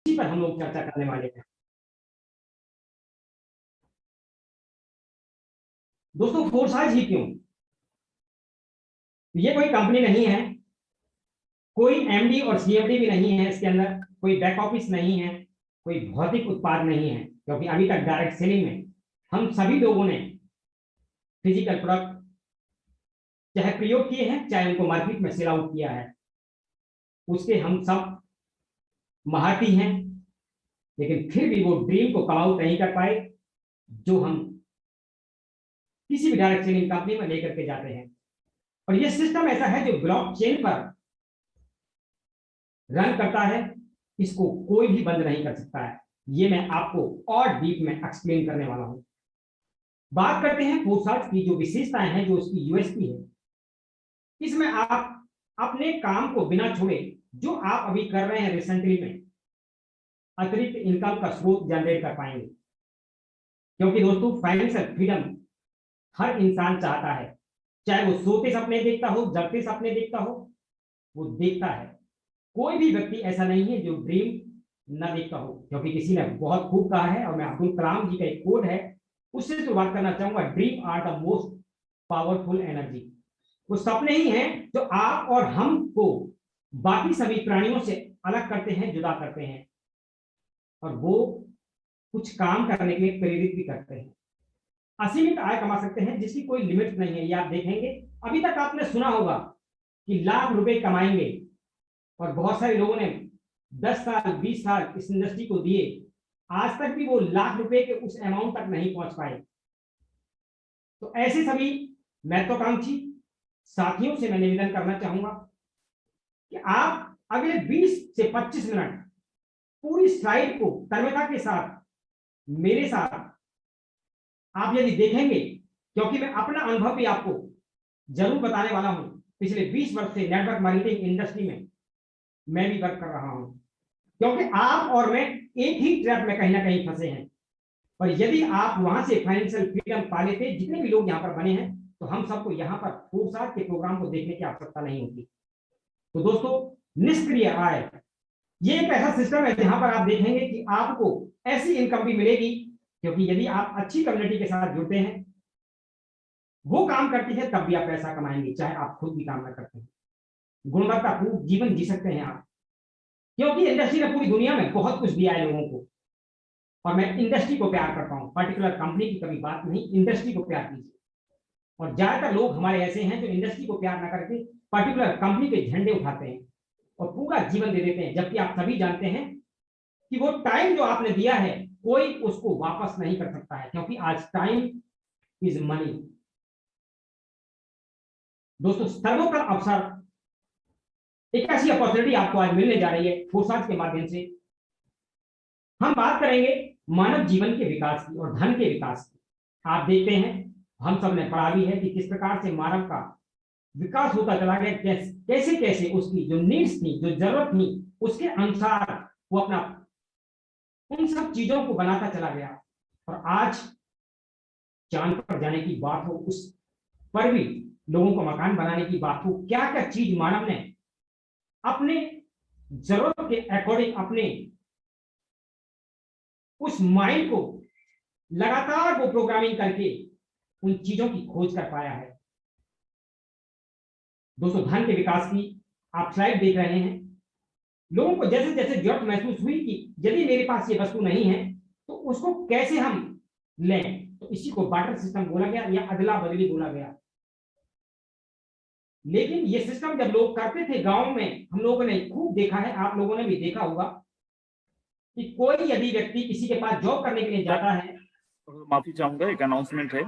इसी पर हम लोग चर्चा करने वाले हैं। दोस्तों फोर्साइज ही क्यों? ये कोई कंपनी नहीं है, कोई एमडी और सीएमडी भी नहीं है, इसके अंदर कोई बैक ऑफिस नहीं है, कोई भौतिक उत्पाद नहीं है, क्योंकि अभी तक डायरेक्ट सेलिंग में हम सभी लोगों ने फिजिकल प्रोडक्ट चाहे प्रयोग किए हैं, चाहे उनको मार्केट में सेल आउट किया है, उसके हम सब महारथी हैं, लेकिन फिर भी वो ड्रीम को कम आउट नहीं कर पाए जो हम किसी भी डायरेक्ट सेलिंग कंपनी में लेकर के जाते हैं। और ये सिस्टम ऐसा है जो ब्लॉकचेन पर रन करता है, इसको कोई भी बंद नहीं कर सकता है। ये मैं आपको और डीप में एक्सप्लेन करने वाला हूं। बात करते हैं फोर्साइज की जो विशेषताएं हैं, जो उसकी यूएसपी है। इसमें आप अपने काम को बिना छोड़े जो आप अभी कर रहे हैं रिसेंटली में अतिरिक्त इनकम का स्रोत जनरेट कर पाएंगे, क्योंकि दोस्तों फाइनेंशियल फ्रीडम हर इंसान चाहता है, चाहे वो सोते सपने देखता हो, जगते सपने देखता हो, वो देखता है। कोई भी व्यक्ति ऐसा नहीं है जो ड्रीम न देखता हो, क्योंकि किसी ने बहुत खूब कहा है, और मैं अब्दुल कलाम जी का एक कोट है उससे शुरुआत करना चाहूंगा, dream are the most powerful energy. वो सपने ही हैं जो आप और हमको बाकी सभी प्राणियों से अलग करते हैं, जुदा करते हैं, और वो कुछ काम करने के लिए प्रेरित भी करते हैं। असीमित आय कमा सकते हैं जिसकी कोई लिमिट नहीं है। ये आप देखेंगे, अभी तक आपने सुना होगा कि लाख रुपए कमाएंगे, और बहुत सारे लोगों ने 10 साल 20 साल इस इंडस्ट्री को दिए, आज तक भी वो लाख रुपए के उस अमाउंट तक नहीं पहुंच पाए। तो ऐसे सभी महत्वाकांक्षी साथियों से मैं निवेदन करना चाहूंगा कि आप अगले 20 से 25 मिनट पूरी स्लाइड को तन्मयता के साथ मेरे साथ आप यदि देखेंगे, क्योंकि मैं अपना अनुभव भी आपको जरूर बताने वाला हूं। पिछले 20 वर्ष से नेटवर्क मार्केटिंग इंडस्ट्री में मैं भी वर्क कर रहा हूं, क्योंकि आप और मैं एक ही ट्रैप में कहीं ना कहीं फंसे हैं। और यदि आप वहां से फाइनेंशियल फ्रीडम पा लेते, जितने भी लोग यहां पर बने हैं, तो हम सबको यहां पर फोर्साइज के प्रोग्राम को देखने की आवश्यकता नहीं होती। तो दोस्तों निष्क्रिय आय ये एक ऐसा सिस्टम है जहां पर आप देखेंगे कि आपको ऐसी इनकम भी मिलेगी, क्योंकि यदि आप अच्छी कम्युनिटी के साथ जुड़ते हैं, वो काम करती है, तब भी आप पैसा कमाएंगे, चाहे आप खुद भी काम न करते हैं। गुणवत्तापूर्ण जीवन जी सकते हैं आप, क्योंकि इंडस्ट्री ने पूरी दुनिया में बहुत कुछ दिया है लोगों को, और मैं इंडस्ट्री को प्यार करता हूं, पर्टिकुलर कंपनी की कभी बात नहीं, इंडस्ट्री को प्यार कीजिए। और ज्यादातर लोग हमारे ऐसे हैं जो इंडस्ट्री को प्यार न करके पर्टिकुलर कंपनी के झंडे उठाते हैं और पूरा जीवन दे देते हैं, जबकि आप सभी जानते हैं कि वो टाइम जो आपने दिया है कोई उसको वापस नहीं कर सकता है, क्योंकि आज टाइम इज मनी। दोस्तों सर्वोत्तम अवसर, एक ऐसी अपॉर्चुनिटी आपको आज मिलने जा रही है फोर्साइज के माध्यम से। हम बात करेंगे मानव जीवन के विकास की और धन के विकास की। आप देखते हैं, हम सब ने पढ़ा भी है कि किस प्रकार से मानव का विकास होता चला गया, कैसे कैसे उसकी जो नीड्स थी, जो जरूरत थी, उसके अनुसार वो अपना उन सब चीजों को बनाता चला गया। और आज चांद पर जाने की बात हो, उस पर भी लोगों को मकान बनाने की बात हो, क्या क्या चीज मानव ने अपने जरूरत के अकॉर्डिंग अपने उस माइंड को लगातार वो प्रोग्रामिंग करके उन चीजों की खोज कर पाया है। दोस्तों धन के विकास की आप स्लाइड देख रहे हैं। लोगों को जैसे जैसे जरूरत महसूस हुई कि यदि मेरे पास ये वस्तु नहीं है तो उसको कैसे हम लें, तो इसी को बार्टर सिस्टम बोला गया या अदला बदली बोला गया। लेकिन ये सिस्टम जब लोग करते थे गांव में, हम लोगों ने खूब देखा है, आप लोगों ने भी देखा होगा कि कोई यदि व्यक्ति किसी के पास जॉब करने के लिए जाता है। माफी चाहूंगा, एक अनाउंसमेंट है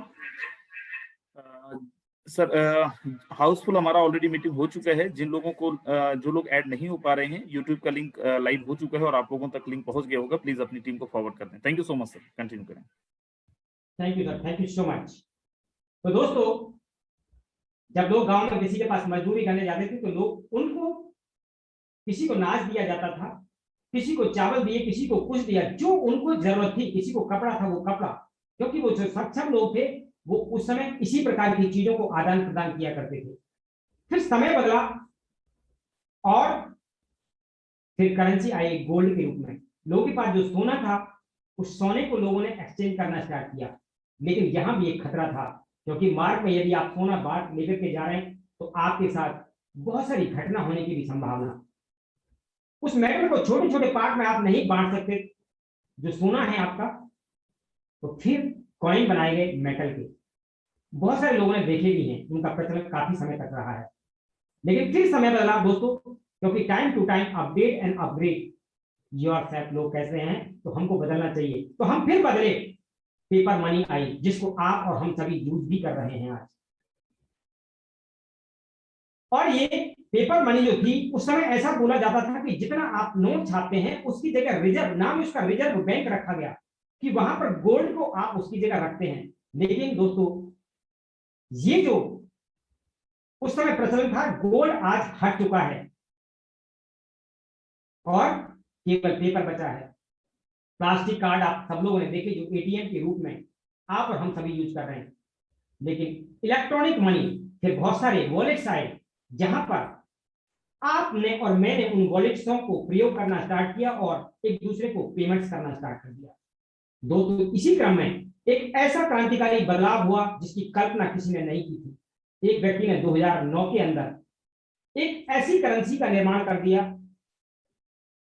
सर, हाउसफुल हमारा ऑलरेडी मीटिंग हो चुका है। जिन लोगों को जो लोग ऐड नहीं हो पा रहे हैं, यूट्यूब का लिंक लाइव हो चुका है और आप लोगों तक लिंक पहुंच गया होगा। प्लीज अपनी टीम को फॉरवर्ड कर दें। Thank you so much sir, continue करें। Thank you sir, thank you so much. तो दोस्तों जब लोग गांव में किसी के पास मजदूरी करने जाते थे, तो लोग उनको किसी को नाच दिया जाता था, किसी को चावल दिए, किसी को कुछ दिया, जो उनको जरूरत थी। किसी को कपड़ा था वो कपड़ा, क्योंकि वो जो सक्षम लोग थे वो उस समय इसी प्रकार की चीजों को आदान प्रदान किया करते थे। फिर समय बदला और फिर करेंसी आई गोल्ड के रूप में। लोगों के पास जो सोना था उस सोने को लोगों ने एक्सचेंज करना स्टार्ट किया। लेकिन यहां भी एक खतरा था, क्योंकि मार्ग में यदि आप सोना बांट लेकर के जा रहे हैं तो आपके साथ बहुत सारी घटना होने की भी संभावना। उस मेटल को छोटे छोटे पार्ट में आप नहीं बांट सकते जो सोना है आपका, तो फिर कॉइन बनाए गए मेटल के। बहुत सारे लोगों ने देखे भी हैं, उनका प्रचलन काफी समय तक रहा है। लेकिन फिर समय बदला दोस्तों, क्योंकि time to time update and upgrade yourself लोग कहते हैं, तो हमको बदलना चाहिए। तो हम फिर बदले, पेपर मनी आई, जिसको आप और हम सभी यूज भी कर रहे हैं आज। और ये पेपर मनी जो थी उस समय ऐसा बोला जाता था कि जितना आप नोट छापते हैं उसकी जगह रिजर्व, नाम उसका रिजर्व बैंक रखा गया, कि वहां पर गोल्ड को आप उसकी जगह रखते हैं। लेकिन दोस्तों ये जो उस समय प्रचलन था, गोल्ड आज हट चुका है और केवल पेपर बचा है। प्लास्टिक कार्ड आप सब लोगों ने देखे जो एटीएम के रूप में आप और हम सभी यूज कर रहे हैं। लेकिन इलेक्ट्रॉनिक मनी, फिर बहुत सारे वॉलेट्स आए जहां पर आपने और मैंने उन वॉलेट्सों को प्रयोग करना स्टार्ट किया और एक दूसरे को पेमेंट्स करना स्टार्ट कर दिया। दोस्तों इसी क्रम में एक ऐसा क्रांतिकारी बदलाव हुआ जिसकी कल्पना किसी ने नहीं की थी। एक व्यक्ति ने 2009 के अंदर एक ऐसी करेंसी का निर्माण कर दिया,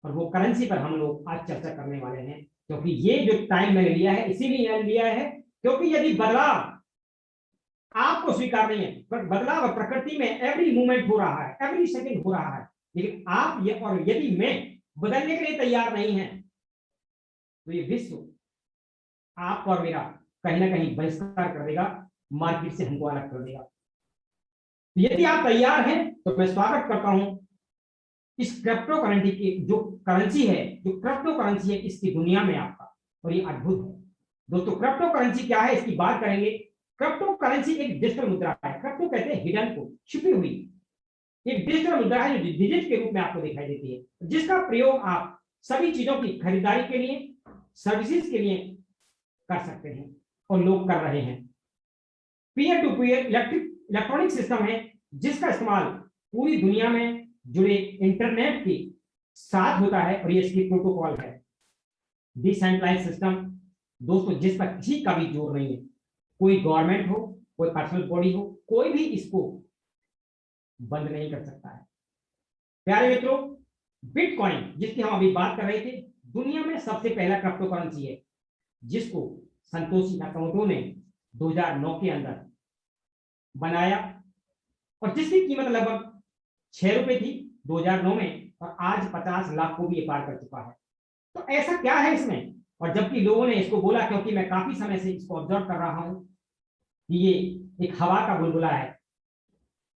और वो करेंसी पर हम लोग आज चर्चा करने वाले हैं। क्योंकि ये जो टाइम मैंने लिया है इसीलिए लिया है, क्योंकि यदि बदलाव आपको स्वीकार नहीं है, बदलाव प्रकृति में एवरी मूवमेंट हो रहा है, एवरी सेकंड हो रहा है, लेकिन आप ये और यदि मैं बदलने के लिए तैयार नहीं है, तो ये विश्व आप और मेरा कहीं ना कहीं बहिष्कार कर देगा, मार्केट से हमको अलग कर देगा। यदि आप तैयार हैं तो मैं स्वागत करता हूं इस क्रिप्टो करेंसी की, जो करेंसी है, जो क्रिप्टो करेंसी है इसकी दुनिया में आपका, और ये अद्भुत है। दोस्तों क्रिप्टो करेंसी क्या है इसकी बात करेंगे। क्रिप्टो करेंसी एक डिजिटल मुद्रा है। क्रिप्टो कहते हैं हिडन को, छिपी हुई एक डिजिटल मुद्रा है जो डिजिट के रूप में आपको दिखाई देती है, जिसका प्रयोग आप सभी चीजों की खरीदारी के लिए, सर्विसेज के लिए कर सकते हैं और लोग कर रहे हैं। Peer to peer electronic system है जिसका इस्तेमाल पूरी दुनिया में जुड़े इंटरनेट के साथ होता है, और ये इसकी प्रोटोकॉल है। डिसेंट्रलाइज सिस्टम दोस्तों जिस पर किसी का भी जोर नहीं है, कोई गवर्नमेंट हो, कोई पर्सनल बॉडी हो, कोई भी इसको बंद नहीं कर सकता है। प्यारे मित्रों, बिटकॉइन जिसकी हम अभी बात कर रहे थे, दुनिया में सबसे पहला क्रिप्टो करेंसी है जिसको संतोषी नाकामोटो ने 2009 के अंदर बनाया, और जिसकी कीमत लगभग 6 रुपए थी 2009 में, और आज 50 लाख को भी ये पार कर चुका है। तो ऐसा क्या है इसमें? और जबकि लोगों ने इसको बोला, क्योंकि मैं काफी समय से इसको ऑब्जर्व कर रहा हूं कि ये एक हवा का बुलबुला है,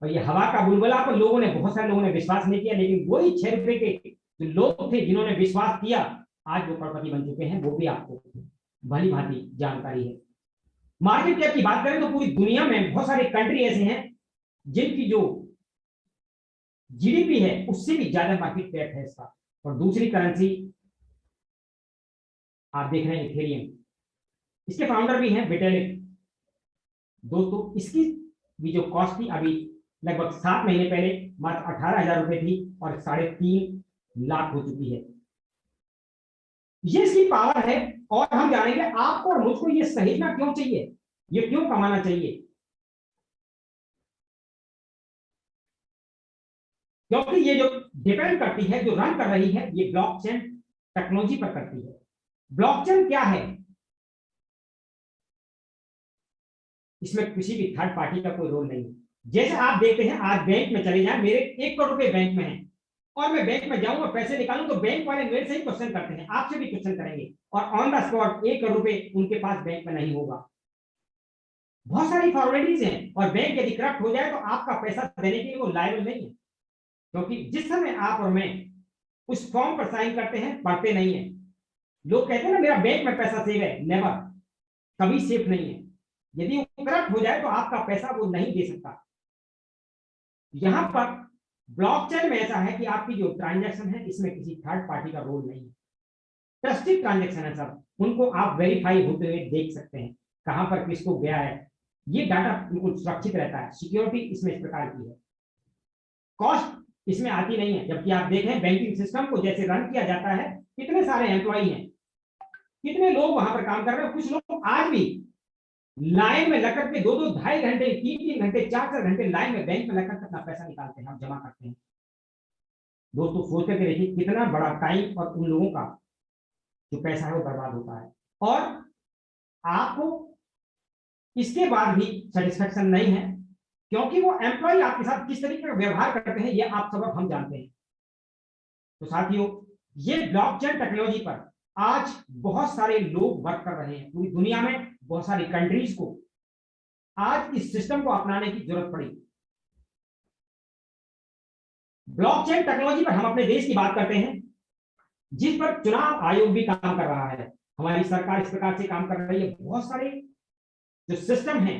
और ये हवा का बुलबुला पर लोगों ने, बहुत सारे लोगों ने विश्वास नहीं किया, लेकिन वही 6 रुपए के जो लोग थे जिन्होंने विश्वास किया, आज वो करोड़पति बन चुके हैं। वो भी आपको भली भांति जानकारी है। मार्केट कैप की बात करें तो पूरी दुनिया में बहुत सारे कंट्री ऐसे हैं जिनकी जो जीडीपी है उससे भी ज्यादा मार्केट कैप है इसका। और दूसरी करेंसी आप देख रहे हैं इथेरियम, इसके फाउंडर भी हैं विटेलिक। दोस्तों इसकी भी जो कॉस्ट थी अभी लगभग 7 महीने पहले मात्र 18,000 रुपए थी, और 3.5 लाख हो चुकी है। ये इसकी पावर है, और हम जानेंगे आपको और मुझको ये सहेजना क्यों चाहिए, ये क्यों कमाना चाहिए। क्योंकि ये जो डिपेंड करती है, जो रन कर रही है, ये ब्लॉकचेन टेक्नोलॉजी पर करती है। ब्लॉकचेन क्या है? इसमें किसी भी थर्ड पार्टी का कोई रोल नहीं है। जैसे आप देखते हैं, आज बैंक में चले जाएं, मेरे 1 करोड़ रुपए बैंक में हैं, और मैं बैंक में जाऊं और पैसे निकालूं, तो बैंक वाले मेरे से ही क्वेश्चन करते हैं, आपसे भी क्वेश्चन करेंगे, और ऑन द स्पॉट 1 करोड़ रुपए उनके पास बैंक में नहीं होगा। बहुत सारी फॉर्मेलिटीज हैं, और बैंक यदि करप्ट हो जाए तो आपका पैसा देने के लिए वो लायबल नहीं है, क्योंकि जिस समय आप और मैं उस फॉर्म पर साइन करते हैं, पढ़ते नहीं है। लोग कहते हैं ना मेरा बैंक में पैसा सेव है, नेवर, कभी सेफ नहीं है। यदि वो करप्ट हो जाए तो आपका पैसा वो नहीं दे सकता। यहां पर ब्लॉकचेन में ऐसा है कि आपकी जो ट्रांजैक्शन है इसमें किसी थर्ड पार्टी का रोल नहीं है, ट्रस्टेड ट्रांजैक्शन है सब, उनको आप वेरीफाई होते हुए देख सकते हैं कहां पर किसको गया है, ये डाटा बिल्कुल सुरक्षित रहता है। सिक्योरिटी इसमें इस प्रकार की है, कॉस्ट इसमें आती नहीं है। जबकि आप देखें बैंकिंग सिस्टम को जैसे रन किया जाता है कितने सारे एम्प्लॉई हैं, कितने लोग वहां पर काम कर रहे हैं। कुछ लोग आज भी लाइन में लगकर के 2-2, 2.5 घंटे, 3-3 घंटे, 4-4 घंटे लाइन में बैंक में लगकर अपना पैसा निकालते हैं, जमा करते हैं। दोस्तों सोच करके देखिए कितना बड़ा टाइम और उन लोगों का जो पैसा है वो बर्बाद होता है, और आपको इसके बाद भी सेटिस्फेक्शन नहीं है, क्योंकि वो एम्प्लॉय आपके साथ किस तरीके का व्यवहार करते हैं ये आप सब हम जानते हैं। तो साथियों, ये ब्लॉकचेन टेक्नोलॉजी पर आज बहुत सारे लोग वर्क कर रहे हैं। पूरी दुनिया में बहुत सारी कंट्रीज को आज इस सिस्टम को अपनाने की जरूरत पड़ी। ब्लॉकचेन टेक्नोलॉजी पर हम अपने देश की बात करते हैं, जिस पर चुनाव आयोग भी काम कर रहा है, हमारी सरकार इस प्रकार से काम कर रही है। बहुत सारे जो सिस्टम है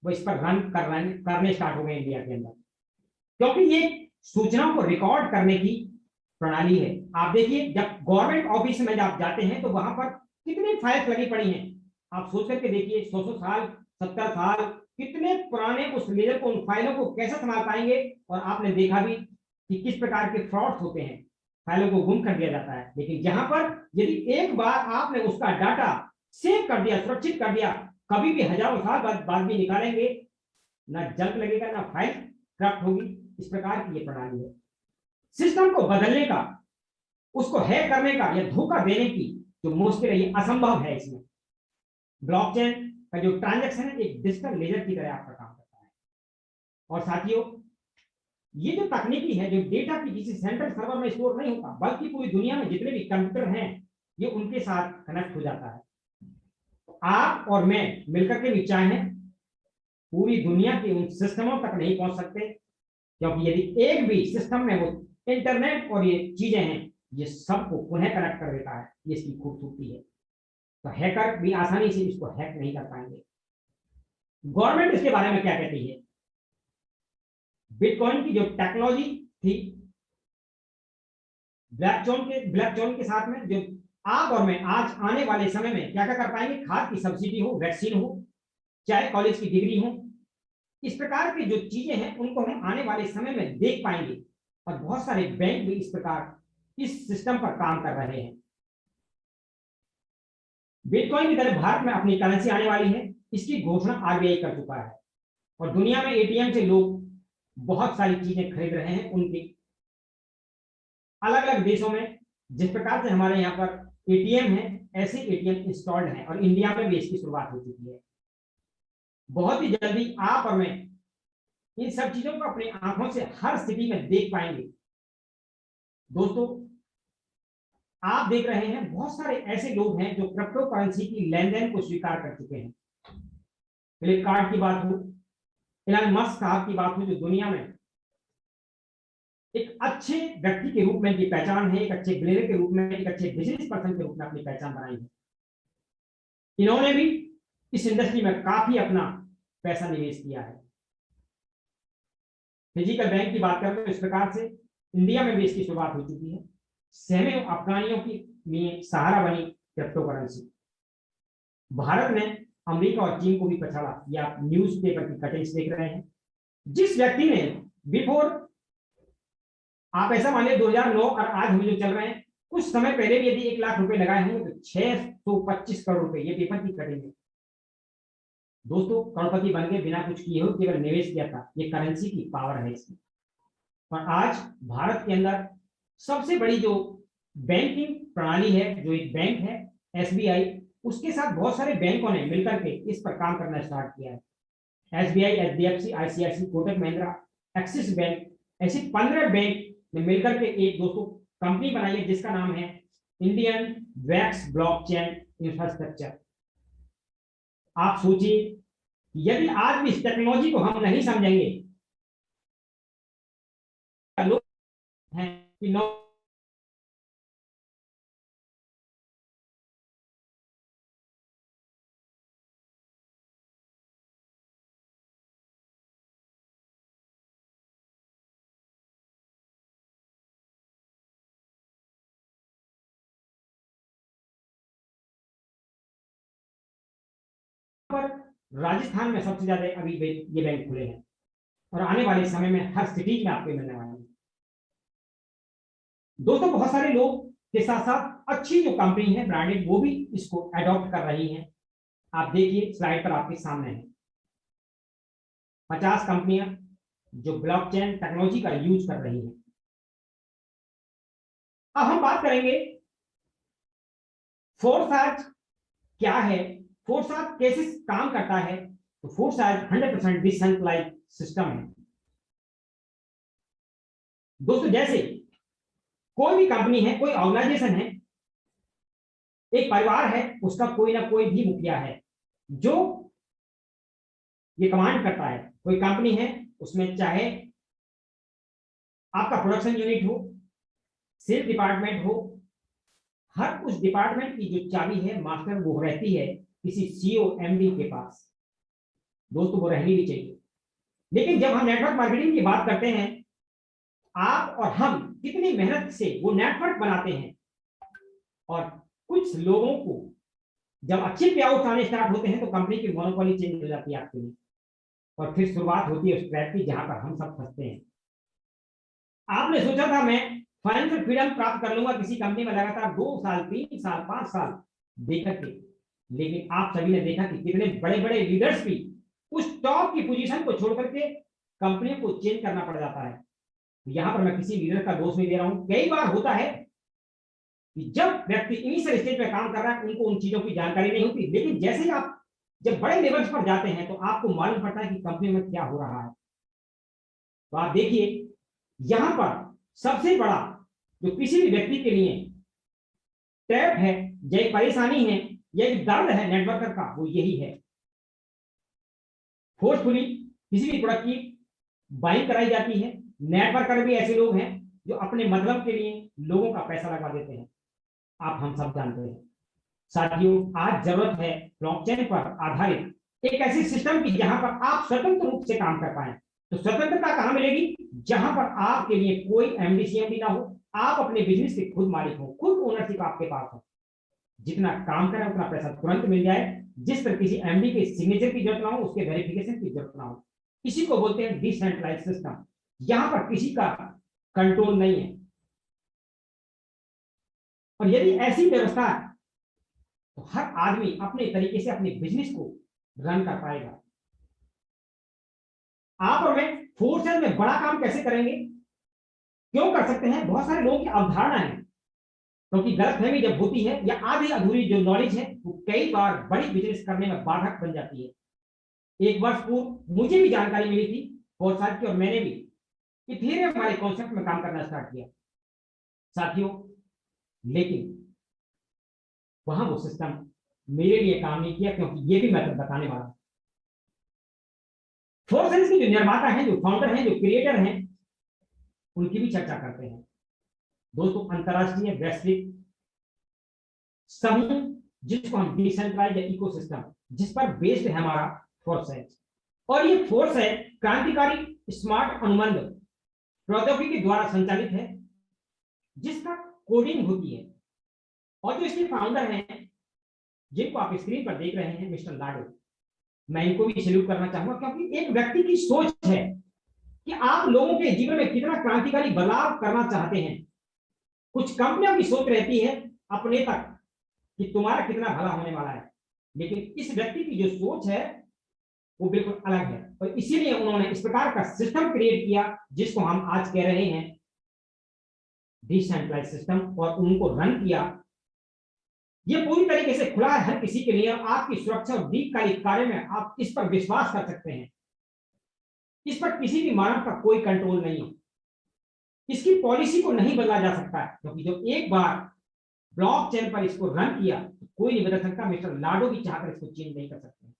वो इस पर रन करने स्टार्ट हो गए इंडिया के अंदर, क्योंकि ये सूचनाओं को रिकॉर्ड करने की प्रणाली है। आप देखिए जब गवर्नमेंट ऑफिस में आप जाते हैं तो वहां पर कितनी फाइल्स लगी पड़ी हैं। आप सोच करके देखिए 100 साल, 70 साल, कितने पुराने उस लेजर को, उन फाइलों को कैसे संभाल पाएंगे। और आपने देखा भी कि किस प्रकार के फ्रॉड्स होते हैं, फाइलों को गुम कर दिया जाता है। लेकिन जहां पर यदि एक बार आपने उसका डाटा सेव कर दिया, सुरक्षित कर दिया, कभी भी हजारों साल बाद भी निकालेंगे, ना जंग लगेगा, ना फाइल करप्ट होगी। इस प्रकार की ये प्रणाली है। सिस्टम को बदलने का, उसको हैक करने का या धोखा देने की जो मुश्किल है ये असंभव है। इसमें ब्लॉकचेन का जो ट्रांजैक्शन है एक डिजिटल लेजर की तरह आपका काम करता है। और साथियों, ये जो तकनीकी है, जो डेटा की किसी सेंट्रल सर्वर में स्टोर नहीं होता, बल्कि पूरी दुनिया में जितने भी कंप्यूटर हैं ये उनके साथ कनेक्ट हो जाता है। आप और मैं मिलकर के भी चाहें पूरी दुनिया के उन सिस्टमों तक नहीं पहुंच सकते, क्योंकि यदि एक भी सिस्टम में वो इंटरनेट और ये चीजें हैं, ये सबको पुनः कनेक्ट कर देता है। ये इसकी खूबसूरती है। तो हैकर भी आसानी से इसको हैक नहीं कर पाएंगे। गवर्नमेंट इसके बारे में क्या कहती है? बिटकॉइन की जो टेक्नोलॉजी थी, ब्लैकचेन के साथ में जो आप और मैं आज आने वाले समय में क्या क्या कर पाएंगे, खाद की सब्सिडी हो, वैक्सीन हो, चाहे कॉलेज की डिग्री हो, इस प्रकार की जो चीजें हैं उनको हम आने वाले समय में देख पाएंगे। और बहुत सारे बैंक भी इस प्रकार इस सिस्टम पर काम कर रहे हैं। बिटकॉइन की तरह भारत में अपनी करेंसी आने वाली है, इसकी घोषणा आरबीआई कर चुका है। और दुनिया में एटीएम से लोग बहुत सारी चीजें खरीद रहे हैं। उनके अलग अलग देशों में जिस प्रकार से हमारे यहाँ पर एटीएम है, ऐसे एटीएम इंस्टॉल्ड हैं और इंडिया में भी इसकी शुरुआत हो चुकी है। बहुत ही जल्दी आप और मैं इन सब चीजों को अपनी आंखों से हर स्थिति में देख पाएंगे। दोस्तों, आप देख रहे हैं बहुत सारे ऐसे लोग हैं जो क्रिप्टो करेंसी की लेन देन को स्वीकार कर चुके हैं। फ्लिपकार्ट की बात हो, इलन मस्क साहब की बात हो, जो दुनिया में एक अच्छे व्यक्ति के रूप में इनकी पहचान है, एक अच्छे बिलियनर के रूप में, एक अच्छे बिजनेस पर्सन के रूप में अपनी पहचान बनाई है। इन्होंने भी इस इंडस्ट्री में काफी अपना पैसा निवेश किया है। फिजिकल बैंक की बात करें तो इस प्रकार से इंडिया में भी इसकी शुरुआत हो चुकी है। सैकड़ों अफगानियों की लिए सहारा बनी क्रिप्टो करेंसी। भारत ने अमेरिका और चीन को भी पछाड़ा। ये आप न्यूज़पेपर की कटिंग्स देख रहे हैं। जिस व्यक्ति ने बिफोर, आप ऐसा मानिए 2009 और आज हम जो चल रहे हैं, कुछ समय पहले भी यदि 1 लाख रुपए लगाए होंगे तो 625 करोड़ रुपए, ये पेपर की कटिंग है। दोस्तों, करोड़पति बन गए बिना कुछ किए हो, केवल निवेश किया था। ये करेंसी की पावर है इसकी। और आज भारत के अंदर सबसे बड़ी जो बैंकिंग प्रणाली है, जो एक बैंक है एसबीआई, उसके साथ बहुत सारे बैंकों ने मिलकर के इस पर काम करना स्टार्ट किया है। SBI, HDFC, ICIC, Kotak Mahindra, Axis bank, ऐसे 15 बैंक ने मिलकर के एक दोस्तों कंपनी बनाई है जिसका नाम है इंडियन वैक्स ब्लॉकचेन इंफ्रास्ट्रक्चर। आप सोचिए, यदि आज भी इस टेक्नोलॉजी को हम नहीं समझेंगे, लोग हैं कि पर राजस्थान में सबसे ज्यादा अभी ये बैंक खुले हैं और आने वाले समय में हर सिटी में आपको मिलने वाले हैं। दोस्तों, बहुत सारे लोग के साथ साथ अच्छी जो कंपनी है ब्रांडेड वो भी इसको अडॉप्ट कर रही हैं। आप देखिए स्लाइड पर आपके सामने है 50 कंपनियां जो ब्लॉकचेन टेक्नोलॉजी का यूज कर रही हैं। अब हम बात करेंगे फोर्साज क्या है, फोर्साज कैसे काम करता है। तो फोर्साज 100% डिसेंट्रलाइज्ड सिस्टम है। दोस्तों जैसे कोई भी कंपनी है, कोई ऑर्गेनाइजेशन है, एक परिवार है, उसका कोई ना कोई भी मुखिया है जो ये कमांड करता है। कोई कंपनी है, उसमें चाहे आपका प्रोडक्शन यूनिट हो, सेल्स डिपार्टमेंट हो, हर उस डिपार्टमेंट की जो चाबी है मास्टर वो रहती है किसी सीईओ एमडी के पास। दोस्तों वो रहनी भी चाहिए। लेकिन जब हम नेटवर्क मार्केटिंग की बात करते हैं, आप और हम कितनी मेहनत से वो नेटवर्क बनाते हैं, और कुछ लोगों को जब अच्छे पे आउट आने स्टार्ट होते हैं तो कंपनी की मोनोपोली चेंज हो जाती है आपके लिए, और फिर शुरुआत होती है उस ट्रैप की जहां पर हम सब फंसते हैं। आपने सोचा था मैं फाइनेंशियल फ्रीडम प्राप्त कर लूंगा किसी कंपनी में लगातार 2 साल 3 साल 5 साल देकर के, लेकिन आप सभी ने देखा कि कितने बड़े बड़े लीडर्स भी उस टॉप की पोजीशन को छोड़ करके कंपनी को चेंज करना पड़ जाता है। यहां पर मैं किसी लीडर का दोष नहीं दे रहा हूं। कई बार होता है कि जब व्यक्ति इनिशियल स्टेज पे काम कर रहा है उनको उन चीजों की जानकारी नहीं होती, लेकिन जैसे ही आप जब बड़े लेवल्स पर जाते हैं तो आपको मालूम पड़ता है कि कंपनी में क्या हो रहा है। तो आप देखिए यहां पर सबसे बड़ा जो किसी भी व्यक्ति के लिए टैप है, या एक परेशानी है, या एक दर्द है नेटवर्कर का, वो यही है। फोर्सफुली किसी भी प्रोडक्ट की बाइंग कराई जाती है। नेटवर्कर भी ऐसे लोग हैं जो अपने मतलब के लिए लोगों का पैसा लगा देते हैं, आप हम सब जानते हैं। साथियों आज जरूरत है ब्लॉकचेन पर आधारित एक ऐसे सिस्टम की जहां पर आप स्वतंत्र रूप से काम कर पाए। तो स्वतंत्रता कहां मिलेगी? जहां पर आपके लिए कोई एमडीसीएमडी ना हो, आप अपने बिजनेस के खुद मालिक हो, खुद ओनरशिप आपके पास हो। जितना काम करें उतना पैसा तुरंत मिल जाए, जिस पर किसी एमडी के सिग्नेचर की जरूरत ना हो, उसके वेरिफिकेशन की जरूरत ना हो। इसी को बोलते हैं डिसेंट्रलाइज्ड सिस्टम। यहां पर किसी का कंट्रोल नहीं है। और यदि ऐसी व्यवस्था है तो हर आदमी अपने तरीके से अपने बिजनेस को रन कर पाएगा। आप और मैं फोर्सेज में बड़ा काम कैसे करेंगे, क्यों कर सकते हैं? बहुत सारे लोगों की अवधारणा है, क्योंकि गलतफहमी जब होती है या आधी अधूरी जो नॉलेज है वो कई बार बड़ी बिजनेस करने में बाधक बन जाती है। एक वर्ष पूर्व मुझे भी जानकारी मिली थी फोर्साइट की, और मैंने भी इथेरियम वाले कॉन्सेप्ट में काम करना स्टार्ट किया साथियों। लेकिन वहां वो सिस्टम मेरे लिए काम नहीं किया, क्योंकि ये भी मैं बताने वाला हूं। फोर्सेज के जो निर्माता हैं, जो फाउंडर हैं, जो क्रिएटर हैं, उनकी भी चर्चा करते हैं। दोस्तों अंतरराष्ट्रीय वैश्विक समूह जिसको हम डिसेंट्रलाइज्ड इकोसिस्टम जिस पर बेस्ड है हमारा फोर्सेज, और ये फोर्स है क्रांतिकारी स्मार्ट अनुबंध प्रौद्योगिकी द्वारा संचालित है, जिसका कोडिंग होती है। और जो इसके फाउंडर हैं जिनको आप स्क्रीन पर देख रहे हैं, मिस्टर लाडो, मैं इनको भी सैल्यूट करना चाहूंगा, क्योंकि एक व्यक्ति की सोच है कि आप लोगों के जीवन में कितना क्रांतिकारी बदलाव करना चाहते हैं। कुछ कंपनियों की सोच रहती है अपने तक कि तुम्हारा कितना भला होने वाला है, लेकिन इस व्यक्ति की जो सोच है वो बिल्कुल अलग है, और इसीलिए उन्होंने इस प्रकार का सिस्टम क्रिएट किया जिसको हम आज कह रहे हैं डिसेंट्रलाइज्ड सिस्टम, और उनको रन किया। ये पूरी तरीके से खुला है हर किसी के लिए, और आपकी सुरक्षा और दीर्घकालिक कार्य में आप इस पर विश्वास कर सकते हैं। इस पर किसी भी मानव का कोई कंट्रोल नहीं है। इसकी पॉलिसी को नहीं बदला जा सकता है, क्योंकि जो एक बार ब्लॉकचेन पर इसको रन किया तो कोई नहीं बदल सकता। मिस्टर लाडो भी चाहकर इसको चेंज नहीं कर सकते।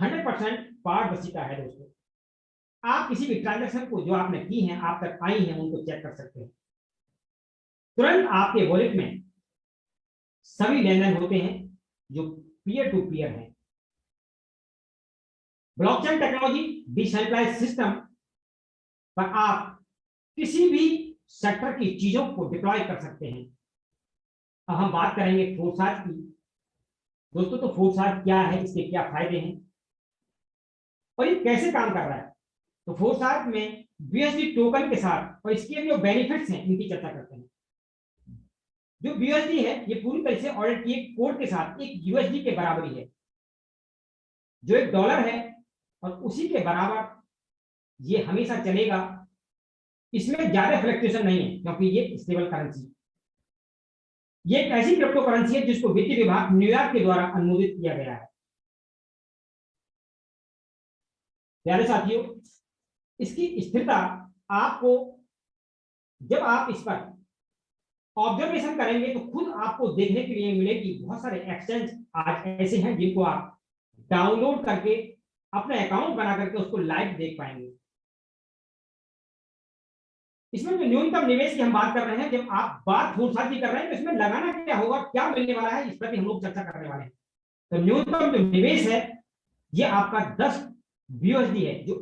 100% पारदर्शिता है दोस्तों। आप किसी भी ट्रांजैक्शन को जो आपने की है, आप तक आई है, उनको चेक कर सकते हैं। तुरंत आपके वॉलेट में सभी लेन देन होते हैं जो पीयर टू पीयर है। ब्लॉकचेन टेक्नोलॉजी डिसेंट्रलाइज्ड सिस्टम पर आप किसी भी सेक्टर की चीजों को डिप्लॉय कर सकते हैं। अब हम बात करेंगे फोर्साज की। दोस्तों तो फोर्साज क्या है, इसके क्या फायदे हैं और ये कैसे काम कर रहा है। तो फोर्साज में BSD टोकन के साथ और इसके जो बेनिफिट्स हैं इनकी चर्चा करते हैं। जो BUSD है ये पूरी तरह से ऑडिट किए कोड के साथ एक USD के बराबरी है, जो एक डॉलर है और उसी के बराबर ये हमेशा चलेगा। इसमें ज्यादा फ्लक्चुएशन नहीं है क्योंकि ये स्टेबल करेंसी, ये एक ऐसी क्रिप्टो करेंसी है जिसको वित्त विभाग न्यूयॉर्क के द्वारा अनुमोदित किया गया है। प्यारे साथियों, इसकी स्थिरता आपको जब आप इस पर ऑब्जर्वेशन करेंगे तो खुद आपको देखने के लिए मिलेगी। बहुत सारे एक्सचेंज आज ऐसे हैं जिनको आप डाउनलोड करके अपना अकाउंट बना करके उसको लाइव देख पाएंगे। इसमें जो न्यूनतम निवेश की हम बात कर रहे हैं, जब आप बात फुर्सत की कर रहे हैं तो इसमें लगाना क्या होगा, क्या मिलने वाला है, इस पर भी हम लोग चर्चा करने वाले हैं। तो न्यूनतम जो निवेश है ये आपका 10 BUSD है, जो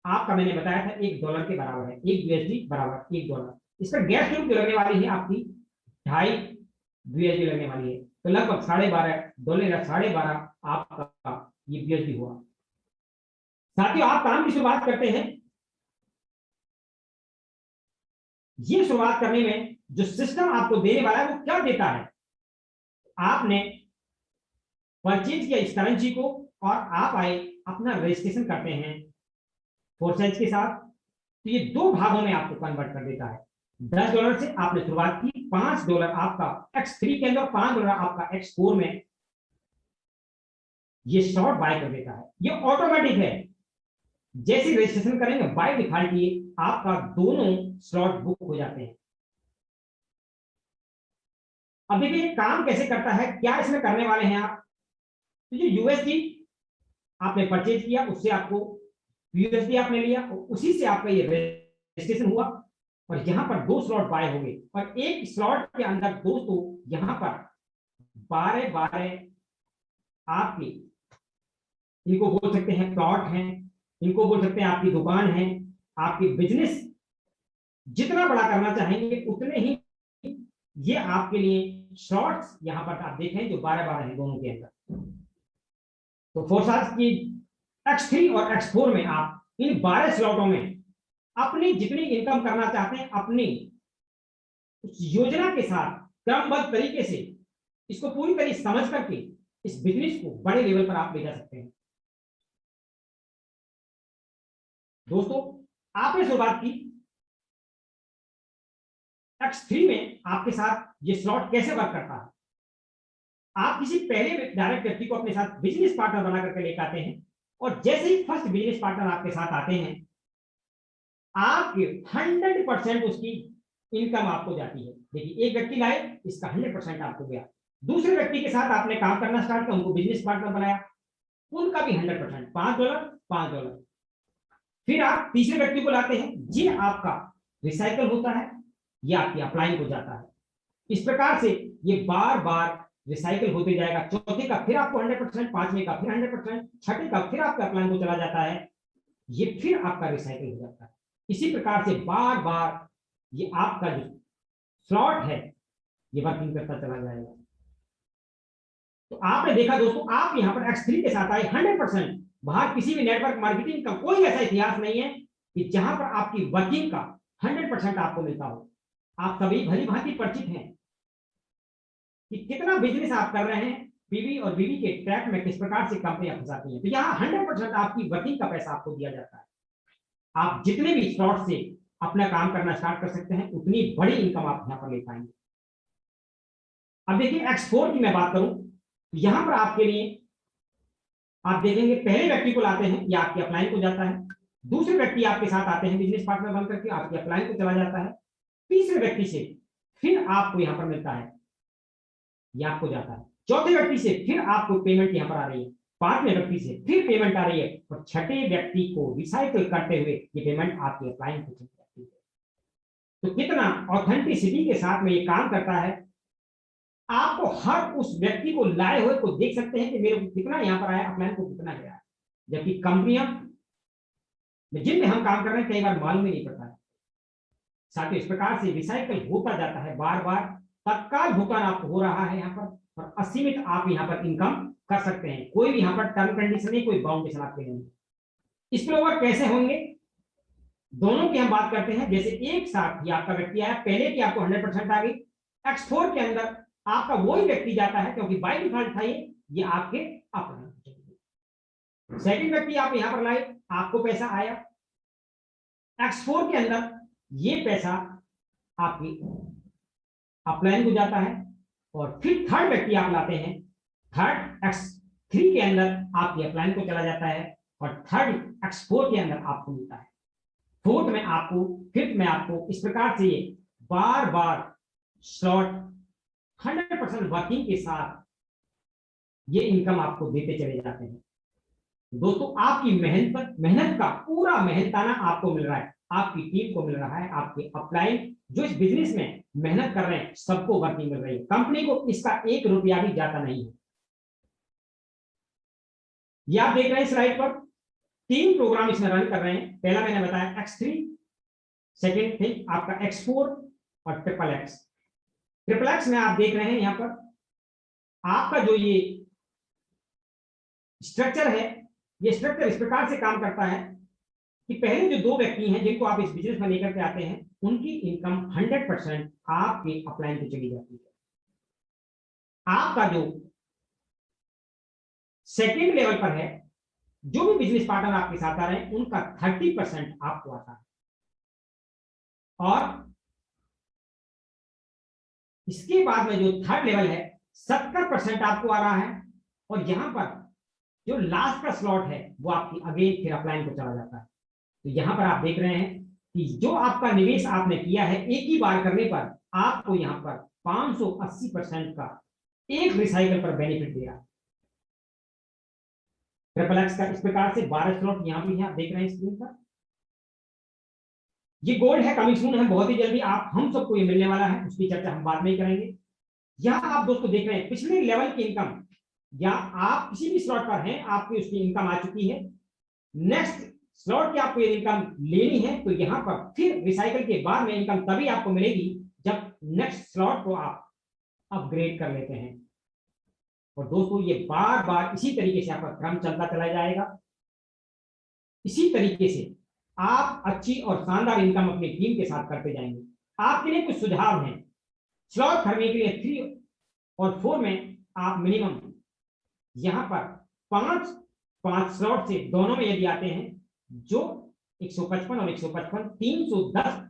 आपका मैंने बताया था $1 के बराबर है। 1 USD बराबर $1। इस पर गैस शुल्क लगने वाली है आपकी 2.5 BUSD लगने वाली है, तो लगभग $12.5 या 12.5 आपका ये BUSD हुआ। साथियों, आप काम की शुरुआत करते हैं। ये शुरुआत करने में जो सिस्टम आपको देने वाला है वो क्या देता है, आपने परचेज किया इस करेंसी को और आप आए अपना रजिस्ट्रेशन करते हैं फोर्सेज के साथ, तो ये 2 भागों में आपको कन्वर्ट कर देता है। $10 से आपने शुरुआत की, $5 आपका X3 के अंदर, $5 आपका X4 में ये शॉर्ट बाय कर देता है। ये ऑटोमेटिक है, जैसे रजिस्ट्रेशन करेंगे बाय डिफॉल्ट ये आपका दोनों स्लॉट बुक हो जाते हैं। अब देखिए काम कैसे करता है, क्या इसमें करने वाले हैं आप। तो जो USD आपने परचेज किया उससे आपको USD आपने लिया और उसी से आपका ये रजिस्ट्रेशन हुआ और यहां पर 2 स्लॉट बाय हो गए और एक स्लॉट के अंदर दोस्तों यहां पर 12 आपके, इनको बोल सकते हैं प्लॉट हैं, इनको बोल सकते हैं आपकी दुकान है, आपकी बिजनेस जितना बड़ा करना चाहेंगे उतने ही ये आपके लिए शॉर्ट्स यहां पर आप देखें जो 12 है दोनों के अंदर। तो फोर्साज की X3 और X4 में आप इन 12 स्लॉटों में अपनी जितनी इनकम करना चाहते हैं अपनी उस योजना के साथ क्रमबद्ध तरीके से इसको पूरी तरह समझ करके इस बिजनेस को बड़े लेवल पर आप ले जा सकते हैं। दोस्तों, आपने शुरुआत की X3 में, आपके साथ ये स्लॉट कैसे वर्क करता है। आप किसी पहले डायरेक्ट व्यक्ति को अपने साथ बिजनेस पार्टनर बना करके लेकर आते हैं और जैसे ही फर्स्ट बिजनेस पार्टनर आपके साथ आते हैं आपके 100% उसकी इनकम आपको जाती है। देखिए एक व्यक्ति लाए, इसका 100% आपको गया। दूसरे व्यक्ति के साथ आपने काम करना स्टार्ट किया, उनको बिजनेस पार्टनर बनाया, उनका भी 100% $5। फिर आप तीसरे व्यक्ति को लाते हैं, ये आपका रिसाइकल होता है, ये आपकी अपलाइन हो जाता है। इस प्रकार से ये बार बार रिसाइकल होते जाएगा। चौथे का फिर आपको 100%, पांचवें का फिर 100%, छठे का फिर आपका अपलाइन को चला जाता है, ये फिर आपका रिसाइकल हो जाता है। इसी प्रकार से बार बार ये आपका जो स्लॉट है ये वर्किंग करता चला जाएगा। तो आपने देखा दोस्तों, आप यहां पर X3 के साथ आए 100%। बाहर किसी भी नेटवर्क मार्केटिंग का कोई ऐसा इतिहास नहीं है कि जहां पर आपकी वर्किंग का 100% आपको मिलता हो। आप सभी भली भांति परिचित हैं कि कितना बिजनेस आप कर रहे हैं, बीवी और बीवी के ट्रैप में किस प्रकार से कंपनियां फंसाती हैं। तो यहाँ 100% आपकी वर्किंग का पैसा आपको दिया जाता है। आप जितने भी स्लॉट से अपना काम करना स्टार्ट कर सकते हैं उतनी बड़ी इनकम आप यहाँ पर ले पाएंगे। अब देखिए X4 की मैं बात करूं, यहां पर आपके लिए आप देखेंगे पहले व्यक्ति को लाते हैं, या आपकी अपलाइन को जाता है। दूसरे व्यक्ति आपके साथ आते हैं बिजनेस पार्टनर बनकर के, आपकी अपलाइन को चला जाता है। तीसरे व्यक्ति से फिर आपको यहां पर मिलता है, यह आपको जाता है। चौथे व्यक्ति से फिर आपको पेमेंट यहां पर आ रही है, पांचवें व्यक्ति से फिर पेमेंट आ रही है और छठे व्यक्ति को रिसाइकल करते हुए ये पेमेंट आपकी अपलाइन को चली जाती है। तो कितना ऑथेंटिसिटी के साथ में ये काम करता है। आपको हर उस व्यक्ति को लाए हुए को देख सकते हैं कि मेरे को कितना यहां पर आया, अपलाइन को कितना गया है। जबकि कंपनियां जिनमें हम काम कर रहे हैं कई बार मालूम ही नहीं पड़ता है। साथ ही इस प्रकार से रिसाइकल होता जाता है, बार बार तत्काल भुगतान आपको हो रहा है यहाँ पर, और असीमित आप यहाँ पर इनकम कर सकते हैं। कोई भी यहाँ पर टर्म कंडीशन नहीं, कोई बाउंडेशन आपके नहीं। स्पिलओवर कैसे होंगे दोनों की हम बात करते हैं। जैसे एक साथ ही आपका व्यक्ति आया, पहले की आपको 100% आ गई, X4 के अंदर आपका वही व्यक्ति जाता है, क्योंकि बाय डिफॉल्ट था ये आपके अपलाइन को चली गई। सेकंड व्यक्ति आप यहां पर लाए, आपको पैसा आया X4 के अंदर, ये पैसा आपकी अपलाइन को जाता है। और फिर थर्ड व्यक्ति आप लाते हैं, थर्ड X3 के अंदर आपकी अपलाइन को चला जाता है, और थर्ड X4 के अंदर आपको मिलता है। फोर्थ में आपको, फिफ्थ में आपको, इस प्रकार से ये बार बार स्लॉट 100% वर्किंग के साथ ये इनकम आपको देते चले जाते हैं। दोस्तों, आपकी मेहनत का पूरा मेहनताना आपको मिल रहा है, आपकी टीम को मिल रहा है, आपके अपलाइन जो इस बिजनेस में मेहनत कर रहे हैं सबको वर्किंग मिल रही है। कंपनी को इसका 1 रुपया भी जाता नहीं है। ये आप देख रहे हैं स्लाइड पर, 3 प्रोग्राम इसमें रन कर रहे हैं। पहला मैंने बताया X3, सेकेंड थिंग आपका X4 और ट्रिपल एक्स में आप देख रहे हैं यहां पर आपका जो ये स्ट्रक्चर है, ये स्ट्रक्चर इस प्रकार से काम करता है कि पहले जो 2 व्यक्ति हैं जिनको आप इस बिजनेस में लेकर के आते हैं, उनकी इनकम 100% आपके अपलाइन को चली जाती है। आपका जो सेकेंड लेवल पर है, जो भी बिजनेस पार्टनर आपके साथ आ रहे हैं, उनका 30% आपको आता है। और इसके बाद में जो थर्ड लेवल है, 70% आपको आ रहा है। और यहां पर जो लास्ट का स्लॉट है वो आपकी अगेन फिर अपलाइन को चला जाता है। तो यहां पर आप देख रहे हैं कि जो आपका निवेश आपने किया है एक ही बार करने पर आपको यहां पर 580% का एक रिसाइकल पर बेनिफिट दे रहा है। ट्रिपल एक्स का इस प्रकार से 12 स्लॉट यहां भी आप देख रहे हैं स्क्रीन पर। ये गोल्ड है, कमिंग सून है, बहुत ही जल्दी आप हम सबको ये मिलने वाला है, उसकी चर्चा हम बाद में करेंगे। यहां आप दोस्तों देख रहे हैं पिछले लेवल की इनकम, या आप किसी भी स्लॉट पर हैं, आपकी उसकी इनकम आ चुकी है। नेक्स्ट स्लॉट की आपको ये इनकम लेनी है, तो यहां पर फिर रिसाइकल के बाद में इनकम तभी आपको मिलेगी जब नेक्स्ट स्लॉट को आप अपग्रेड कर लेते हैं। और दोस्तों, ये बार बार इसी तरीके से आपका क्रम चलता चला जाएगा। इसी तरीके से आप अच्छी और शानदार इनकम अपनी टीम के साथ करते जाएंगे। आपके लिए कुछ सुझाव हैं। स्लॉट खरीदने के लिए 3 और 4 में आप मिनिमम यहां पर 5 स्लॉट से दोनों में यदि आते हैं, जो 155 और 155 $310,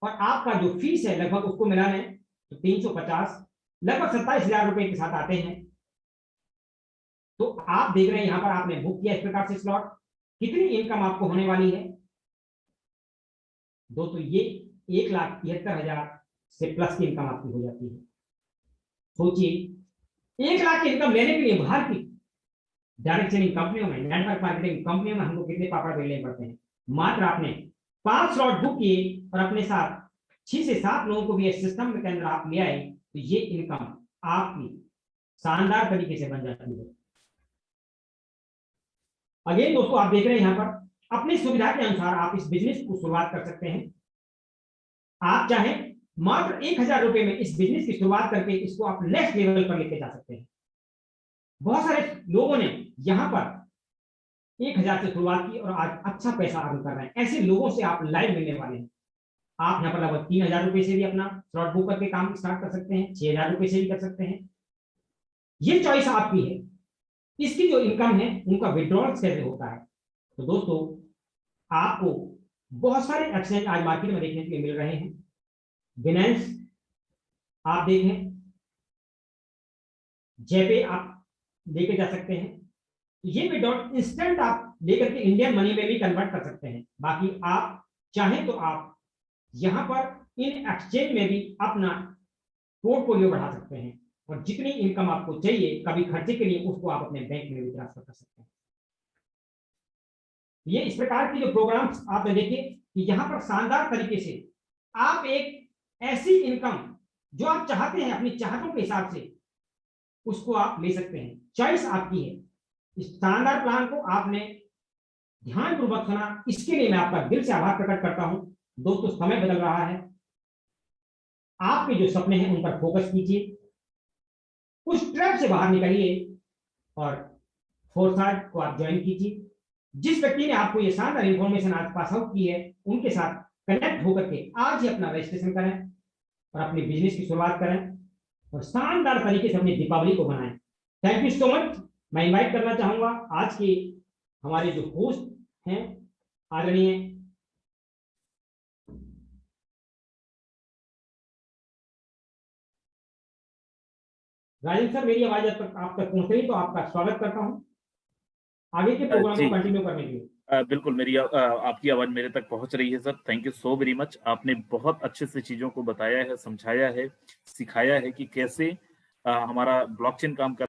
और आपका जो फीस है लगभग उसको मिला लें तो 350, लगभग 27,000 रुपए के साथ आते हैं। तो आप देख रहे हैं यहां पर आपने बुक किया इस प्रकार से स्लॉट, कितनी इनकम आपको होने वाली है दोस्तों, ये 1,73,000 से प्लस की इनकम आपकी हो जाती है। सोचिए 1 लाख की इनकम लेने के लिए बाहर की डायरेक्ट सेलिंग कंपनियों में, नेटवर्क मार्केटिंग कंपनियों में हमको कितने पापड़ बेलने पड़ते हैं। मात्र आपने 5 स्लॉट बुक किए और अपने साथ 6 से 7 लोगों को भी इस सिस्टम के अंदर आप ले आए, तो ये इनकम आपकी शानदार तरीके से बन जाती है। अगेन दोस्तों, आप देख रहे हैं यहां पर अपनी सुविधा के अनुसार आप इस बिजनेस को शुरुआत कर सकते हैं। आप चाहें मात्र 1,000 रुपए में इस बिजनेस की शुरुआत करके इसको आप नेक्स्ट लेवल पर लेके जा सकते हैं। बहुत सारे लोगों ने यहां पर 1,000 से शुरुआत की और आज अच्छा पैसा अर्न कर रहे हैं। ऐसे लोगों से आप लाइव मिलने वाले हैं। आप यहां पर लगभग 3,000 रुपए से भी अपना स्लॉट बुक करके काम स्टार्ट कर सकते हैं, 6,000 रुपए से भी कर सकते हैं। ये चॉइस आपकी है। इसकी जो इनकम है उनका विड्रॉल कैसे होता है, तो दोस्तों आपको बहुत सारे एक्सचेंज आज मार्केट में देखने के लिए मिल रहे हैं। बिनेंस आप देखें, जेपे आप लेके जा सकते हैं। ये विड्रॉल इंस्टेंट आप लेकर के इंडियन मनी में भी कन्वर्ट कर सकते हैं। बाकी आप चाहें तो आप यहां पर इन एक्सचेंज में भी अपना पोर्टफोलियो बढ़ा सकते हैं, और जितनी इनकम आपको चाहिए कभी खर्चे के लिए उसको आप अपने बैंक में भी ट्रांसफर कर सकते हैं। ये इस प्रकार के जो प्रोग्राम्स आपने देखे कि यहां पर शानदार तरीके से आप एक ऐसी इनकम जो आप चाहते हैं अपनी चाहतों के हिसाब से उसको आप ले सकते हैं। चॉइस आपकी है। इस शानदार प्लान को आपने ध्यानपूर्वक सुना, इसके लिए मैं आपका दिल से आभार प्रकट करता हूं। दोस्तों, समय बदल रहा है, आपके जो सपने हैं उन पर फोकस कीजिए, उस ट्रैप से बाहर निकलिए और फोरसाइट को आप ज्वाइन कीजिए। जिस व्यक्ति ने आपको ये शानदार इंफॉर्मेशन आज पास आउट की है, उनके साथ कनेक्ट होकर के आज ही अपना रजिस्ट्रेशन करें। और अपने बिजनेस की शुरुआत करें और शानदार तरीके से अपनी दीपावली को मनाएं। Thank you so much. मैं इनवाइट करना चाहूंगा आज के हमारे जो होस्ट हैं आदरणीय राजेंद्र सर, मेरी आवाज आप तक पहुंच रही तो आपका स्वागत करता हूं आगे के प्रोग्राम जी को कंटिन्यू करने के लिए। बिल्कुल मेरी आपकी आवाज मेरे तक पहुंच रही है sir. Thank you so very much. आपने बहुत अच्छे से चीजों को बताया है, समझाया है, सिखाया है कि कैसे हमारा ब्लॉकचेन काम कर